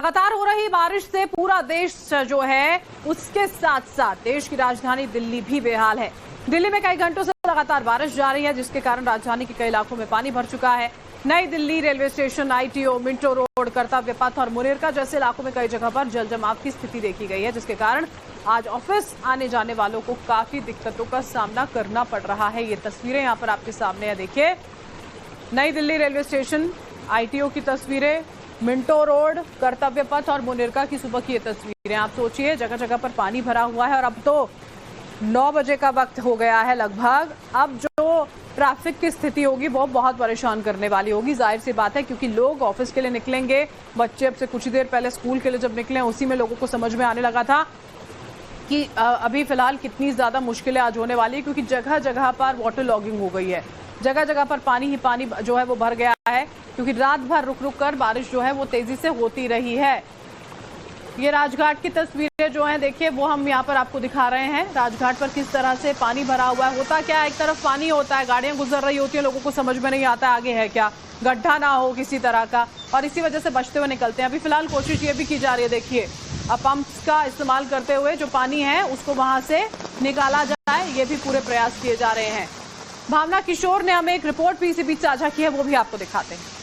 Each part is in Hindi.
लगातार हो रही बारिश से पूरा देश जो है उसके साथ साथ देश की राजधानी दिल्ली भी बेहाल है। दिल्ली में कई घंटों से लगातार बारिश जारी है, जिसके कारण राजधानी के कई इलाकों में पानी भर चुका है। नई Delhi railway station, ITO, Minto road, कर्तव्य पथ और मुनेरका जैसे इलाकों में कई जगह पर जल जमाव की स्थिति देखी गई है, जिसके कारण आज ऑफिस आने जाने वालों को काफी दिक्कतों का सामना करना पड़ रहा है। ये तस्वीरें यहाँ पर आपके सामने है, देखिए नई दिल्ली रेलवे स्टेशन, आईटीओ की तस्वीरें, मिंटो रोड, कर्तव्य पथ और मुनेरका की सुबह की ये तस्वीरें। आप सोचिए जगह जगह पर पानी भरा हुआ है और अब तो 9 बजे का वक्त हो गया है लगभग। अब जो ट्रैफिक की स्थिति होगी वो बहुत परेशान करने वाली होगी, जाहिर सी बात है, क्योंकि लोग ऑफिस के लिए निकलेंगे। बच्चे अब से कुछ देर पहले स्कूल के लिए जब निकले, उसी में लोगों को समझ में आने लगा था कि अभी फिलहाल कितनी ज्यादा मुश्किलें आज होने वाली है, क्योंकि जगह जगह पर वाटर लॉगिंग हो गई है। जगह जगह पर पानी ही पानी जो है वो भर गया है, क्योंकि रात भर रुक रुक कर बारिश जो है वो तेजी से होती रही है। ये राजघाट की तस्वीरें जो हैं, देखिए वो हम यहाँ पर आपको दिखा रहे हैं। राजघाट पर किस तरह से पानी भरा हुआ है। होता क्या है, एक तरफ पानी होता है, गाड़ियां गुजर रही होती है, लोगों को समझ में नहीं आता आगे है क्या, गड्ढा ना हो किसी तरह का, और इसी वजह से बचते हुए निकलते हैं। अभी फिलहाल कोशिश ये भी की जा रही है, देखिए अब पंप्स का इस्तेमाल करते हुए जो पानी है उसको वहां से निकाला जाए, ये भी पूरे प्रयास किए जा रहे हैं। भावना किशोर ने हमें एक रिपोर्ट भी इसी बीच साझा की है, वो भी आपको दिखाते हैं।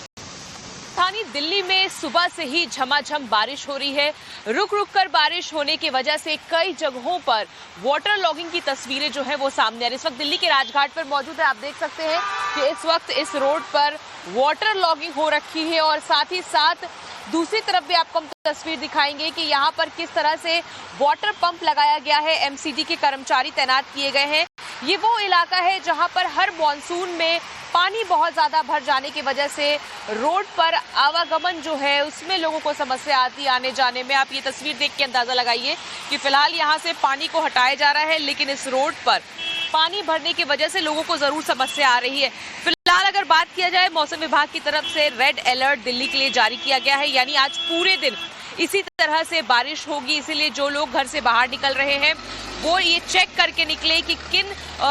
राजधानी दिल्ली में सुबह से ही झमाझम बारिश हो रही है। रुक रुक कर बारिश होने की वजह से कई जगहों पर वाटर लॉगिंग की तस्वीरें जो है वो सामने आ रही है। इस वक्त दिल्ली के राजघाट पर मौजूद है, आप देख सकते हैं कि इस वक्त इस रोड पर वाटर लॉगिंग हो रखी है और साथ ही साथ दूसरी तरफ भी आपको हम तस्वीर दिखाएंगे कि यहाँ पर किस तरह से वाटर पंप लगाया गया है, एमसीडी के कर्मचारी तैनात किए गए हैं। ये वो इलाका है जहाँ पर हर मॉनसून में पानी बहुत ज्यादा भर जाने की वजह से रोड पर आवागमन जो है उसमें लोगों को समस्या आती आने जाने में। आप ये तस्वीर देख के अंदाजा लगाइए कि फिलहाल यहाँ से पानी को हटाया जा रहा है, लेकिन इस रोड पर पानी भरने की वजह से लोगों को जरूर समस्या आ रही है। फिलहाल अगर बात किया जाए, मौसम विभाग की तरफ से रेड अलर्ट दिल्ली के लिए जारी किया गया है, यानी आज पूरे दिन इसी तरह से बारिश होगी। इसीलिए जो लोग घर से बाहर निकल रहे हैं वो ये चेक करके निकले कि किन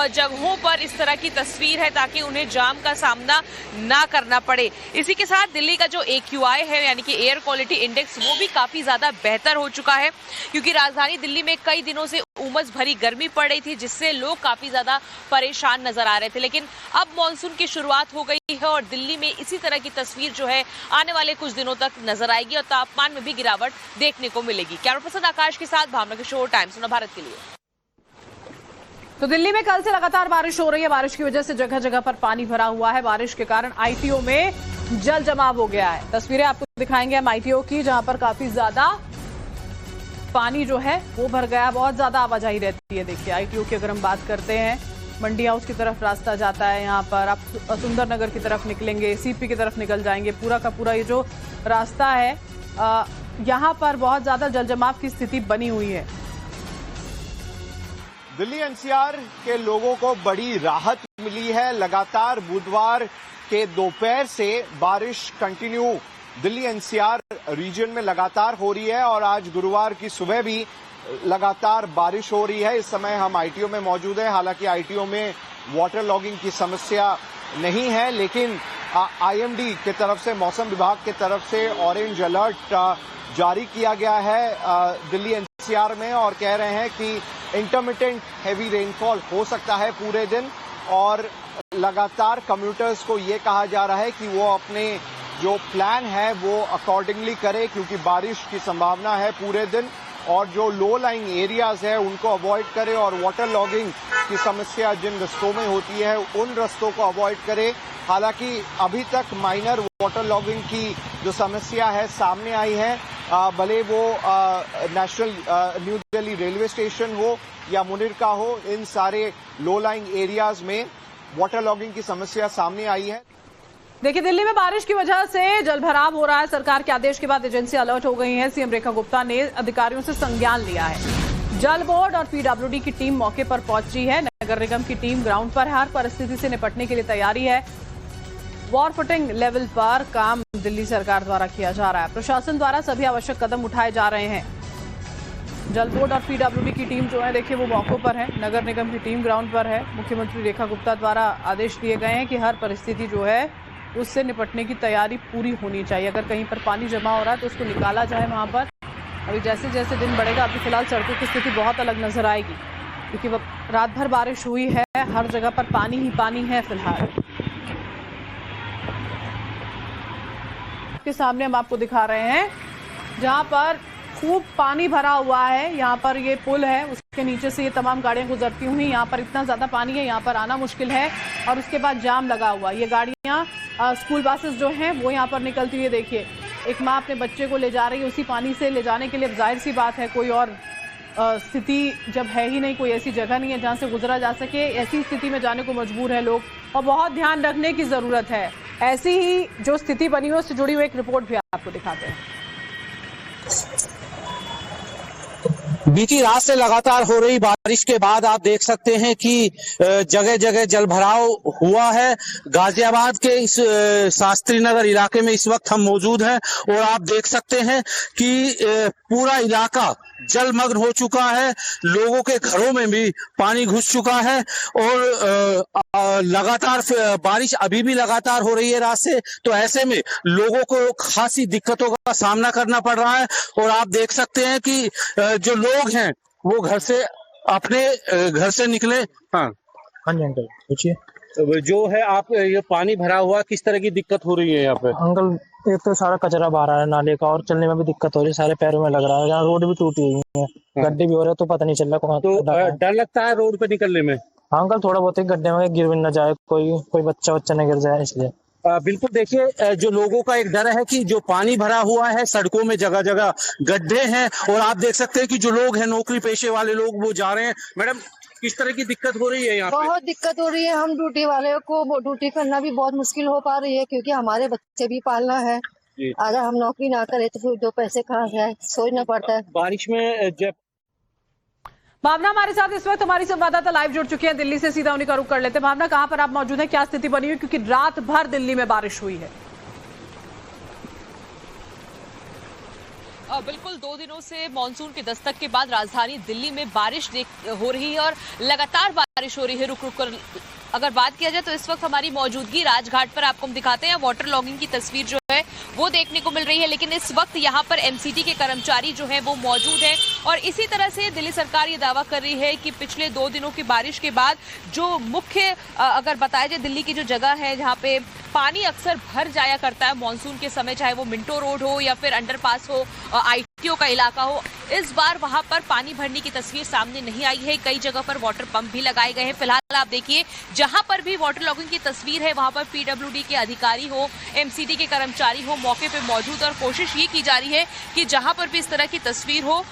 जगहों पर इस तरह की तस्वीर है, ताकि उन्हें जाम का सामना ना करना पड़े। इसी के साथ दिल्ली का जो AQI है, यानी कि एयर क्वालिटी इंडेक्स, वो भी काफी ज्यादा बेहतर हो चुका है, क्योंकि राजधानी दिल्ली में कई दिनों से उमस भरी गर्मी पड़ रही थी, जिससे लोग काफी ज्यादा परेशान नजर आ रहे थे। लेकिन अब मॉनसून की शुरुआत हो गई है और दिल्ली में इसी तरह की तस्वीर जो है आने वाले कुछ दिनों तक नजर आएगी और तापमान में भी गिरावट देखने को मिलेगी। कैमरा पर्सन आकाश के साथ भावना किशोर, टाइम्स नव भारत के लिए। तो दिल्ली में कल से लगातार बारिश हो रही है। बारिश की वजह से जगह जगह पर पानी भरा हुआ है। बारिश के कारण आईटीओ में जल जमाव हो गया है। तस्वीरें आपको दिखाएंगे हम आईटीओ की, जहां पर काफी ज्यादा पानी जो है वो भर गया, बहुत ज्यादा आवाजाही रहती है। देखिए आईटीओ की अगर हम बात करते हैं, मंडी हाउस की तरफ रास्ता जाता है, यहाँ पर आप सुंदर नगर की तरफ निकलेंगे, सीपी की तरफ निकल जाएंगे, पूरा का पूरा ये जो रास्ता है यहाँ पर बहुत ज्यादा जल जमाव की स्थिति बनी हुई है। दिल्ली एनसीआर के लोगों को बड़ी राहत मिली है। लगातार बुधवार के दोपहर से बारिश कंटिन्यू दिल्ली एनसीआर रीजन में लगातार हो रही है और आज गुरुवार की सुबह भी लगातार बारिश हो रही है। इस समय हम आईटीओ में मौजूद हैं। हालांकि आईटीओ में वाटर लॉगिंग की समस्या नहीं है, लेकिन आईएमडी की तरफ से, मौसम विभाग की तरफ से ऑरेंज अलर्ट जारी किया गया है दिल्ली एनसीआर में, और कह रहे हैं कि इंटरमिटेंट हैवी रेनफॉल हो सकता है पूरे दिन। और लगातार कम्यूटर्स को ये कहा जा रहा है कि वो अपने जो प्लान है वो अकॉर्डिंगली करे, क्योंकि बारिश की संभावना है पूरे दिन, और जो लो लाइंग एरियाज है उनको अवॉइड करे और वाटर लॉगिंग की समस्या जिन रस्तों में होती है उन रस्तों को अवॉइड करे। हालांकि अभी तक माइनर वाटर लॉगिंग की जो समस्या है सामने आई है, भले वो national new Delhi railway station हो या मुनिरका हो, इन सारे लो लाइंग एरियाज में वाटर लॉगिंग की समस्या सामने आई है। देखिए दिल्ली में बारिश की वजह से जलभराव हो रहा है। सरकार के आदेश के बाद एजेंसी अलर्ट हो गई है। सीएम रेखा गुप्ता ने अधिकारियों से संज्ञान लिया है। जल बोर्ड और पीडब्ल्यूडी की टीम मौके पर पहुंची है। नगर निगम की टीम ग्राउंड पर हर परिस्थिति से निपटने के लिए तैयारी है। वॉर फुटिंग लेवल पर काम दिल्ली सरकार द्वारा किया जा रहा है। प्रशासन द्वारा सभी आवश्यक कदम उठाए जा रहे हैं। जल बोर्ड और पीडब्ल्यूडी की टीम जो है, देखिए वो मौकों पर है। नगर निगम की टीम ग्राउंड पर है। मुख्यमंत्री रेखा गुप्ता द्वारा आदेश दिए गए हैं कि हर परिस्थिति जो है उससे निपटने की तैयारी पूरी होनी चाहिए। अगर कहीं पर पानी जमा हो रहा है तो उसको निकाला जाए वहाँ पर। अभी जैसे जैसे दिन बढ़ेगा अभी फिलहाल सड़कों की स्थिति बहुत अलग नजर आएगी, क्योंकि रात भर बारिश हुई है, हर जगह पर पानी ही पानी है। फिलहाल के सामने हम आपको दिखा रहे हैं जहां पर खूब पानी भरा हुआ है। यहाँ पर ये पुल है, उसके नीचे से ये तमाम गाड़ियां गुजरती हुई। यहाँ पर इतना ज्यादा पानी है, यहाँ पर आना मुश्किल है। और उसके बाद जाम लगा हुआ। ये गाड़ियां स्कूल बसेस जो हैं वो यहाँ पर निकलती हुई देखिए। एक माँ अपने बच्चे को ले जा रही है, उसी पानी से ले जाने के लिए जाहिर सी बात है कोई और स्थिति जब है ही नहीं, कोई ऐसी जगह नहीं है जहां से गुजरा जा सके, ऐसी स्थिति में जाने को मजबूर है लोग। और बहुत ध्यान रखने की जरूरत है। ऐसी ही जो स्थिति बनी हुई उससे जुड़ी हुई एक रिपोर्ट भी आपको दिखाते हैं। बीती रात से लगातार हो रही बारिश के बाद आप देख सकते हैं कि जगह जगह जलभराव हुआ है। गाजियाबाद के इस शास्त्री नगर इलाके में इस वक्त हम मौजूद हैं और आप देख सकते हैं कि पूरा इलाका जलमग्न हो चुका है। लोगों के घरों में भी पानी घुस चुका है और लगातार बारिश अभी भी लगातार हो रही है रात से। तो ऐसे में लोगों को खासी दिक्कतों का सामना करना पड़ रहा है। और आप देख सकते हैं कि जो लोग हैं वो घर से अपने घर से निकले। हाँ जी अंकल पूछिए। जो है आप ये पानी भरा हुआ, किस तरह की दिक्कत हो रही है यहाँ पे? अंकल एक तो सारा कचरा बाहर आ रहा है नाले का, और चलने में भी दिक्कत हो रही है, सारे पैरों में लग रहा है। यहाँ रोड भी टूटी हुई है, गड्ढे भी हो रहे हैं, तो पता नहीं चल रहा कहाँ। तो डर लगता है रोड पे निकलने में? हाँ अंकल थोड़ा बहुत ही गड्ढे में गिर भी न जाए, कोई बच्चा न गिर जाए, इसलिए। बिल्कुल देखिए, जो लोगों का एक डर है कि जो पानी भरा हुआ है, सड़कों में जगह जगह गड्ढे हैं। और आप देख सकते हैं कि जो लोग हैं नौकरी पेशे वाले लोग वो जा रहे हैं। मैडम किस तरह की दिक्कत हो रही है यहाँ पे? बहुत दिक्कत हो रही है। हम ड्यूटी वाले को ड्यूटी करना भी बहुत मुश्किल हो पा रही है, क्योंकि हमारे बच्चे भी पालना है। अगर हम नौकरी ना करें तो फिर दो पैसे कहाँ से आए, सोचना पड़ता है। बारिश में जब भावना हमारे साथ इस वक्त हमारी संवाददाता लाइव जुड़ चुकी है दिल्ली से, सीधा उन्हीं का रुख कर लेते हैं। भावना, कहां पर आप मौजूद हैं, क्या स्थिति बनी हुई, क्योंकि रात भर दिल्ली में बारिश हुई है? बिल्कुल 2 दिनों से मानसून के दस्तक के बाद राजधानी दिल्ली में बारिश हो रही है और लगातार बारिश हो रही है रुक रुक कर। अगर बात किया जाए तो इस वक्त हमारी मौजूदगी राजघाट पर आपको हम दिखाते हैं। वाटर लॉगिंग की तस्वीर जो है वो देखने को मिल रही है, लेकिन इस वक्त यहाँ पर एमसीडी के कर्मचारी जो हैं वो मौजूद हैं। और इसी तरह से दिल्ली सरकार ये दावा कर रही है कि पिछले 2 दिनों की बारिश के बाद जो मुख्य अगर बताया जाए दिल्ली की जो जगह है जहाँ पे पानी अक्सर भर जाया करता है मानसून के समय, चाहे वो मिंटो रोड हो या फिर अंडरपास हो, आईटीओ का इलाका हो, इस बार वहां पर पानी भरने की तस्वीर सामने नहीं आई है। कई जगह पर वाटर पंप भी लगाए गए हैं। फिलहाल आप देखिए जहां पर भी वाटर लॉगिंग की तस्वीर है वहां पर पीडब्ल्यूडी के अधिकारी हो, एमसीडी के कर्मचारी हो मौके पे मौजूद, और कोशिश ये की जा रही है कि जहां पर भी इस तरह की तस्वीर हो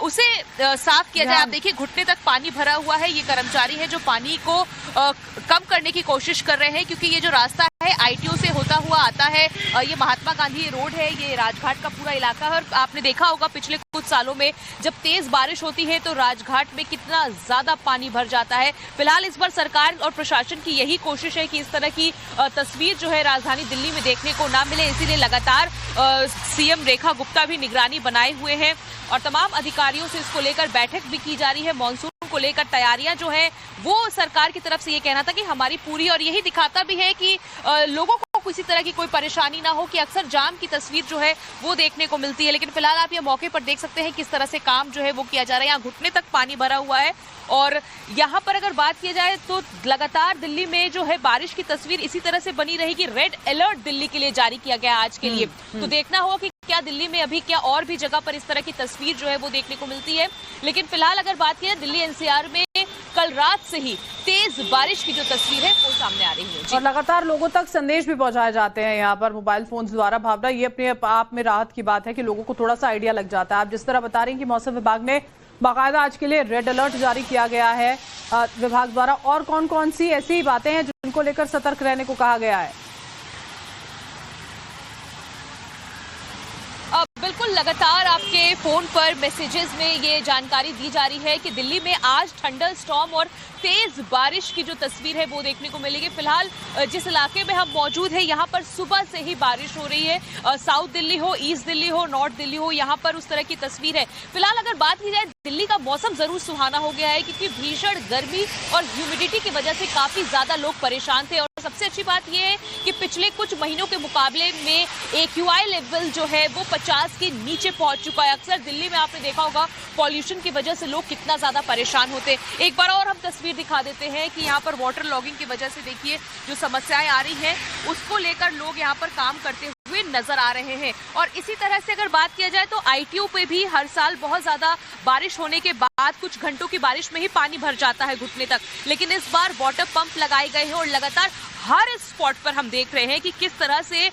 उसे साफ किया जाए। आप देखिए घुटने तक पानी भरा हुआ है। ये कर्मचारी है जो पानी को कम करने की कोशिश कर रहे हैं, क्योंकि ये जो रास्ता है आईटीओ से होता हुआ आता है। ये महात्मा गांधी रोड है, ये राजघाट का पूरा इलाका है। और आपने देखा होगा पिछले कुछ सालों में जब तेज बारिश होती है तो राजघाट में कितना ज्यादा पानी भर जाता है। फिलहाल इस बार सरकार और प्रशासन की यही कोशिश है कि इस तरह की तस्वीर जो है राजधानी दिल्ली में देखने को ना मिले, इसीलिए लगातार सीएम रेखा गुप्ता भी निगरानी बनाए हुए हैं और तमाम अधिकारियों से इसको लेकर बैठक भी की जा रही है। मानसून को लेकर तैयारियां जो है वो सरकार की तरफ से ये कहना था कि हमारी पूरी, और यही दिखाता भी है कि लोगों को किसी तरह की कोई परेशानी ना हो, कि अक्सर जाम की तस्वीर जो है वो देखने को मिलती है। लेकिन फिलहाल आप ये मौके पर देख सकते हैं किस तरह से काम जो है वो किया जा रहा है। यहाँ घुटने तक पानी भरा हुआ है और यहाँ पर अगर बात की जाए तो लगातार दिल्ली में जो है बारिश की तस्वीर इसी तरह से बनी रहेगी। रेड अलर्ट दिल्ली के लिए जारी किया गया आज के लिए, तो देखना होगा कि क्या दिल्ली में अभी क्या और भी जगह पर इस तरह की तस्वीर जो है वो देखने को मिलती है। लेकिन फिलहाल अगर बात की जाए दिल्ली एनसीआर में कल रात से ही तेज बारिश की जो तस्वीर है वो सामने आ रही है और लगातार लोगों तक संदेश भी पहुंचाए जाते हैं यहाँ पर मोबाइल फोन द्वारा। भावना, ये अपने आप में राहत की बात है कि लोगों को थोड़ा सा आइडिया लग जाता है। आप जिस तरह बता रही हैं कि मौसम विभाग ने बाकायदा आज के लिए रेड अलर्ट जारी किया गया है विभाग द्वारा, और कौन कौन सी ऐसी बातें हैं जिनको लेकर सतर्क रहने को कहा गया है? बिल्कुल लगातार आपके फोन पर मैसेजेस में ये जानकारी दी जा रही है कि दिल्ली में आज थंडर स्टॉर्म और तेज बारिश की जो तस्वीर है वो देखने को मिलेगी। फिलहाल जिस इलाके में हम मौजूद है यहाँ पर सुबह से ही बारिश हो रही है। साउथ दिल्ली हो, ईस्ट दिल्ली हो, नॉर्थ दिल्ली हो, यहाँ पर उस तरह की तस्वीर है। फिलहाल अगर बात की जाए दिल्ली का मौसम जरूर सुहाना हो गया है, क्योंकि भीषण गर्मी और ह्यूमिडिटी की वजह से काफी ज्यादा लोग परेशान थे और सबसे अच्छी बात यह है कि पिछले कुछ महीनों के मुकाबले में AQI लेवल जो है वो 50 के नीचे पहुंच चुका है। अक्सर दिल्ली में आपने देखा होगा पॉल्यूशन की वजह से लोग कितना ज्यादा परेशान होते हैं। एक बार और हम तस्वीर दिखा देते हैं कि यहाँ पर वाटर लॉगिंग की वजह से देखिए जो समस्याएं आ रही हैं उसको लेकर लोग यहाँ पर काम करते हुए नजर आ रहे हैं। और इसी तरह से अगर बात किया जाए तो ITO पे भी हर साल बहुत ज्यादा बारिश होने के बाद कुछ घंटों की बारिश में ही पानी भर जाता है घुटने तक, लेकिन इस बार वाटर पंप लगाए गए हैं और लगातार हर स्पॉट पर हम देख रहे हैं कि किस तरह से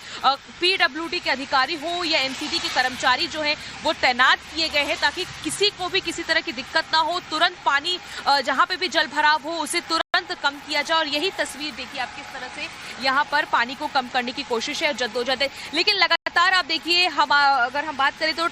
PWD के अधिकारी हो या MCD के कर्मचारी जो हैं वो तैनात किए गए हैं ताकि किसी को भी किसी तरह की दिक्कत ना हो, तुरंत पानी जहां पे भी जल भराव हो उसे तुरंत कम किया जाए। और यही तस्वीर देखिए आप किस तरह से यहाँ पर पानी को कम करने की कोशिश है, जद्दोजहद है। लेकिन लगातार आप देखिए अगर हम बात करें तो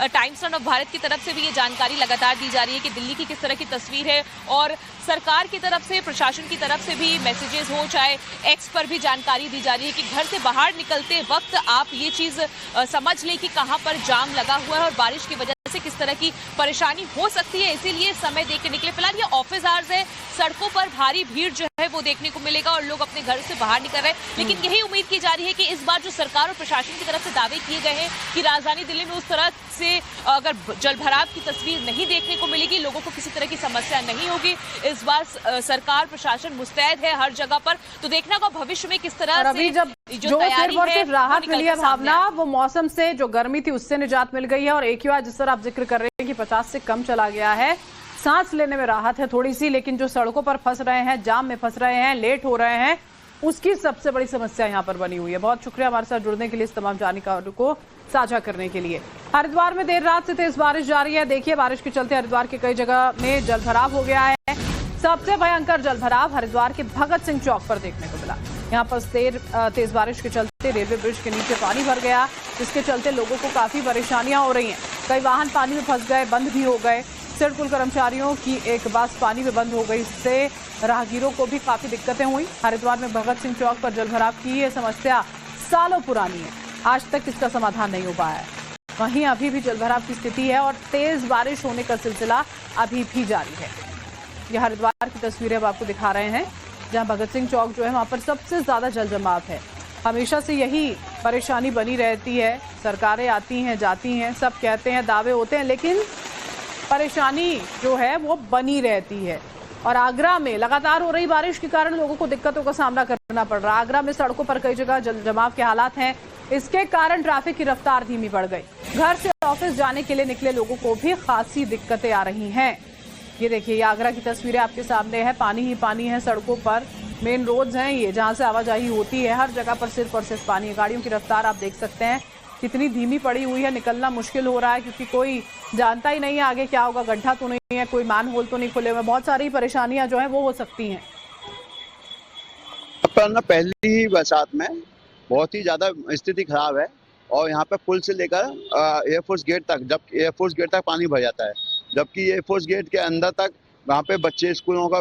टाइम्स ऑफ भारत की तरफ से भी ये जानकारी लगातार दी जा रही है कि दिल्ली की किस तरह की तस्वीर है और सरकार की तरफ से, प्रशासन की तरफ से भी मैसेजेस हो, चाहे एक्स पर भी जानकारी दी जा रही है कि घर से बाहर निकलते वक्त आप ये चीज समझ लें कि कहां पर जाम लगा हुआ है और बारिश की वजह से किस तरह की परेशानी हो सकती है, इसीलिए समय देख के निकले। फिलहाल ये ऑफिस आवर्स है, सड़कों पर भारी भीड़ जो है वो देखने को मिलेगा और लोग अपने घर से बाहर निकल रहे हैं। लेकिन यही उम्मीद की जा रही है कि इस बार जो सरकार और प्रशासन की तरफ से दावे किए गए हैं कि राजधानी दिल्ली में उस तरह से अगर जल भराव की तस्वीर नहीं देखने को मिलेगी, लोगों को किसी तरह की समस्या नहीं होगी। इस बार सरकार प्रशासन मुस्तैद है हर जगह पर, तो देखना होगा भविष्य में किस तरह अभी जब जो सिर्फ और सिर्फ राहत मिली है भावना, वो मौसम से जो गर्मी थी उससे निजात मिल गई है और AQI जिस तरह आप जिक्र कर रहे हैं कि 50 से कम चला गया है, सांस लेने में राहत है थोड़ी सी, लेकिन जो सड़कों पर फंस रहे हैं, जाम में फंस रहे हैं, लेट हो रहे हैं, उसकी सबसे बड़ी समस्या यहाँ पर बनी हुई है। बहुत शुक्रिया हमारे साथ जुड़ने के लिए, इस तमाम जानकारी को साझा करने के लिए। हरिद्वार में देर रात से तेज बारिश जारी है। देखिए बारिश के चलते हरिद्वार के कई जगह में जल भराव हो गया है। सबसे भयंकर जल भराव हरिद्वार के भगत सिंह चौक पर देखने को मिला। यहाँ पर तेज बारिश के चलते रेलवे ब्रिज के नीचे पानी भर गया, जिसके चलते लोगों को काफी परेशानियां हो रही हैं। कई वाहन पानी में फंस गए, बंद भी हो गए। सिर्फ पुल कर्मचारियों की एक बस पानी में बंद हो गई, इससे राहगीरों को भी काफी दिक्कतें हुई। हरिद्वार में भगत सिंह चौक पर जलभराव की ये समस्या सालों पुरानी है, आज तक इसका समाधान नहीं हो पाया है। वहीं अभी भी जलभराव की स्थिति है और तेज बारिश होने का सिलसिला अभी भी जारी है। यह हरिद्वार की तस्वीरें अब आपको दिखा रहे हैं, जहां भगत सिंह चौक जो है वहां पर सबसे ज्यादा जल जमाव है। हमेशा से यही परेशानी बनी रहती है, सरकारें आती हैं जाती हैं, सब कहते हैं, दावे होते हैं, लेकिन परेशानी जो है वो बनी रहती है। और आगरा में लगातार हो रही बारिश के कारण लोगों को दिक्कतों का सामना करना पड़ रहा है। आगरा में सड़कों पर कई जगह जल जमाव के हालात हैं, इसके कारण ट्रैफिक की रफ्तार धीमी पड़ गई। घर से ऑफिस जाने के लिए निकले लोगों को भी खासी दिक्कतें आ रही हैं। ये देखिए, ये आगरा की तस्वीरें आपके सामने है, पानी ही पानी है सड़कों पर। मेन रोड्स हैं ये, जहां से आवाजाही होती है, हर जगह पर सिर्फ और सिर्फ पानी है। गाड़ियों की रफ्तार आप देख सकते हैं कितनी धीमी पड़ी हुई है, निकलना मुश्किल हो रहा है क्योंकि कोई जानता ही नहीं है आगे क्या होगा, गड्ढा तो नहीं है, कोई मैन होल तो नहीं खुले हुए, बहुत सारी परेशानियां जो है वो हो सकती हैं। पर पहली ही बरसात में बहुत ही ज्यादा स्थिति खराब है और यहाँ पे पुल से लेकर एयरफोर्स गेट तक, जब एयरफोर्स गेट तक पानी भर जाता है, जबकि एयरफोर्स गेट के अंदर तक वहाँ पे बच्चे, स्कूलों का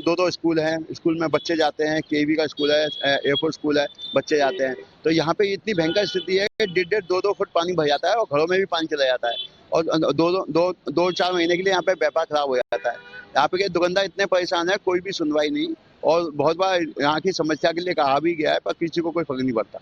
दो स्कूल हैं, स्कूल में बच्चे जाते हैं, केवी का स्कूल है, एयरफोर्स स्कूल है, बच्चे जाते हैं। तो यहाँ पे इतनी भयंकर स्थिति है कि 1.5-2 फुट पानी भर जाता है और घरों में भी पानी चला जाता है और 2-4 महीने के लिए यहाँ पे व्यापार खराब हो जाता है। यहाँ पे के दुकानदार इतने परेशान है, कोई भी सुनवाई नहीं, और बहुत बार यहाँ की समस्या के लिए कहा भी गया है पर किसी को कोई फर्क नहीं पड़ता।